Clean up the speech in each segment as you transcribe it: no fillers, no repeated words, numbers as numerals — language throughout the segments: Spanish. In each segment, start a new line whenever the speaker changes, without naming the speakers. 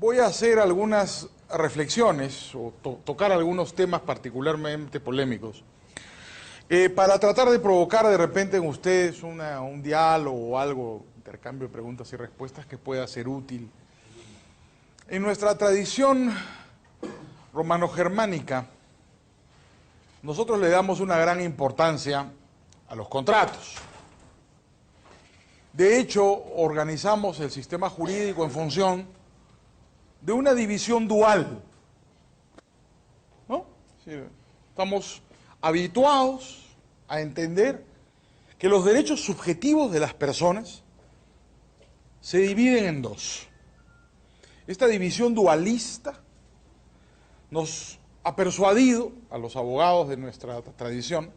voy a hacer algunas reflexiones o tocar algunos temas particularmente polémicos para tratar de provocar de repente en ustedes un diálogo o algo, intercambio de preguntas y respuestas que pueda ser útil. En nuestra tradición romano-germánica, nosotros le damos una gran importancia a los contratos. De hecho, organizamos el sistema jurídico en función de una división dual, ¿no? Sí, estamos habituados a entender que los derechos subjetivos de las personas se dividen en dos. Esta división dualista nos ha persuadido a los abogados de nuestra tradición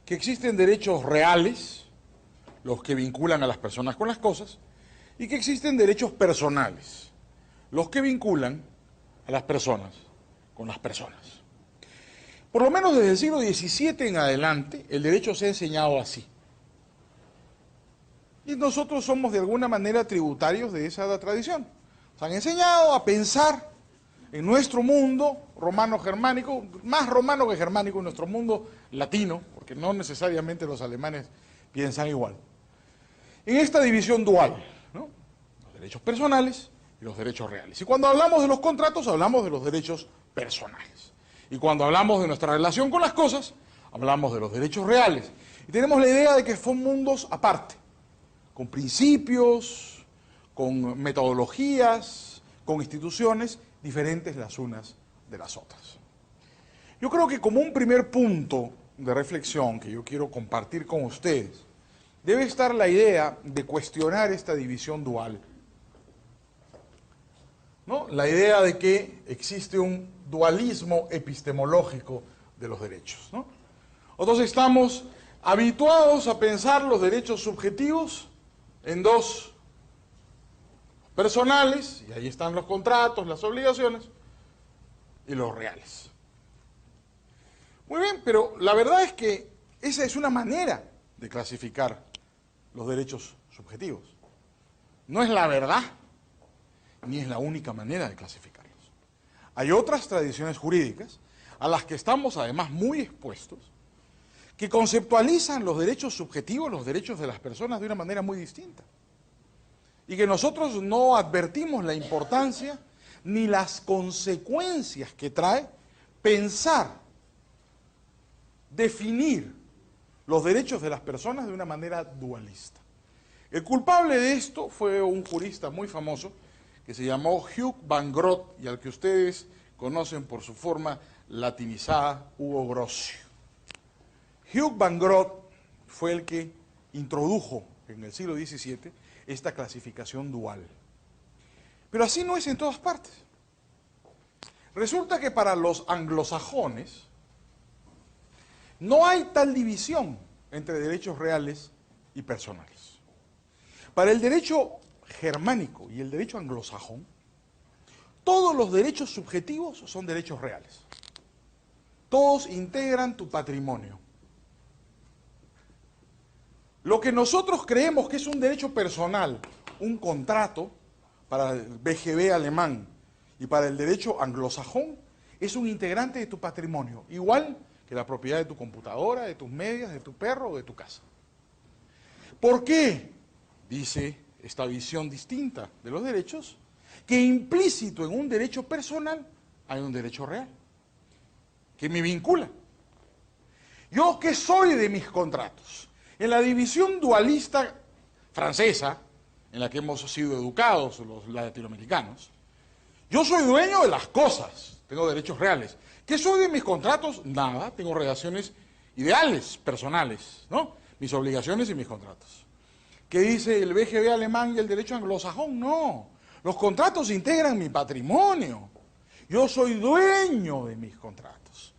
que existen derechos reales, los que vinculan a las personas con las cosas, y que existen derechos personales, los que vinculan a las personas con las personas. Por lo menos desde el siglo XVII en adelante, el derecho se ha enseñado así. Y nosotros somos de alguna manera tributarios de esa tradición. Nos han enseñado a pensar en nuestro mundo romano-germánico, más romano que germánico, en nuestro mundo latino, porque no necesariamente los alemanes piensan igual, en esta división dual, ¿no? Los derechos personales y los derechos reales. Y cuando hablamos de los contratos, hablamos de los derechos personales. Y cuando hablamos de nuestra relación con las cosas, hablamos de los derechos reales. Y tenemos la idea de que son mundos aparte, con principios, con metodologías, con instituciones diferentes las unas de las otras. Yo creo que como un primer punto de reflexión que yo quiero compartir con ustedes, debe estar la idea de cuestionar esta división dual, ¿no? La idea de que existe un dualismo epistemológico de los derechos, ¿no? Entonces estamos habituados a pensar los derechos subjetivos en dos: personales, y ahí están los contratos, las obligaciones, y los reales. Muy bien, pero la verdad es que esa es una manera de clasificar los derechos subjetivos. No es la verdad, ni es la única manera de clasificarlos. Hay otras tradiciones jurídicas, a las que estamos además muy expuestos, que conceptualizan los derechos subjetivos, los derechos de las personas, de una manera muy distinta. Y que nosotros no advertimos la importancia ni las consecuencias que trae pensar, definir los derechos de las personas de una manera dualista. El culpable de esto fue un jurista muy famoso que se llamó Hugh van Groot y al que ustedes conocen por su forma latinizada, Hugo Grocio. Hugh van Groot fue el que introdujo en el siglo XVII esta clasificación dual. Pero así no es en todas partes. Resulta que para los anglosajones no hay tal división entre derechos reales y personales. Para el derecho germánico y el derecho anglosajón, todos los derechos subjetivos son derechos reales. Todos integran tu patrimonio. Lo que nosotros creemos que es un derecho personal, un contrato, para el BGB alemán y para el derecho anglosajón, es un integrante de tu patrimonio, igual que la propiedad de tu computadora, de tus medias, de tu perro o de tu casa. ¿Por qué? Dice esta visión distinta de los derechos, que implícito en un derecho personal hay un derecho real, que me vincula. ¿Yo qué soy de mis contratos? En la división dualista francesa, en la que hemos sido educados los latinoamericanos, yo soy dueño de las cosas, tengo derechos reales. ¿Qué soy de mis contratos? Nada, tengo relaciones ideales, personales, ¿no? Mis obligaciones y mis contratos. ¿Qué dice el BGB alemán y el derecho anglosajón? No, los contratos integran mi patrimonio. Yo soy dueño de mis contratos.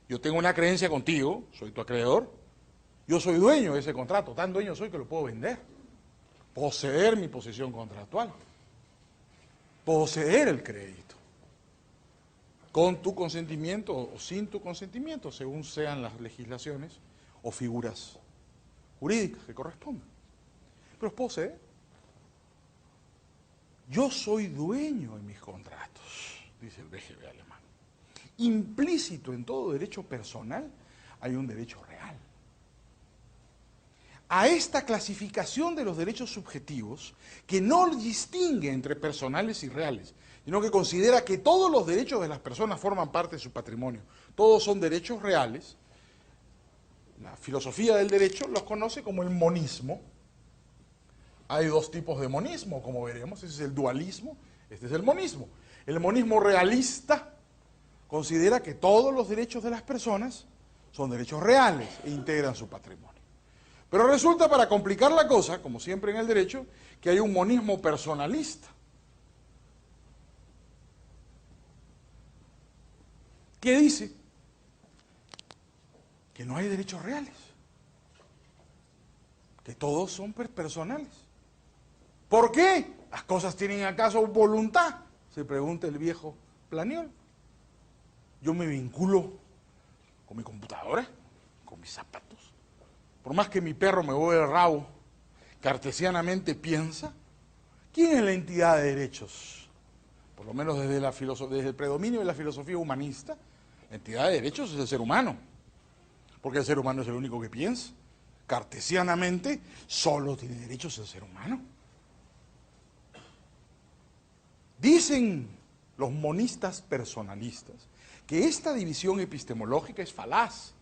Yo tengo una creencia contigo, soy tu acreedor. Yo soy dueño de ese contrato, tan dueño soy que lo puedo vender. Poseer mi posición contractual. Poseer el crédito. Con tu consentimiento o sin tu consentimiento, según sean las legislaciones o figuras jurídicas que correspondan. Pero los poseer. Yo soy dueño de mis contratos, dice el BGB alemán. Implícito en todo derecho personal hay un derecho real. A esta clasificación de los derechos subjetivos, que no distingue entre personales y reales, sino que considera que todos los derechos de las personas forman parte de su patrimonio, todos son derechos reales, la filosofía del derecho los conoce como el monismo. Hay dos tipos de monismo, como veremos, ese es el dualismo, este es el monismo. El monismo realista considera que todos los derechos de las personas son derechos reales e integran su patrimonio. Pero resulta, para complicar la cosa, como siempre en el derecho, que hay un monismo personalista, que dice que no hay derechos reales, que todos son personales. ¿Por qué? ¿Las cosas tienen acaso voluntad? Se pregunta el viejo Planiol. Yo me vinculo con mi computadora, con mis zapatos. Por más que mi perro me mueva el rabo, cartesianamente piensa, ¿quién es la entidad de derechos? Por lo menos desde el predominio de la filosofía humanista, la entidad de derechos es el ser humano, porque el ser humano es el único que piensa. Cartesianamente, solo tiene derechos el ser humano. Dicen los monistas personalistas que esta división epistemológica es falaz,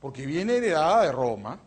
porque viene heredada de Roma,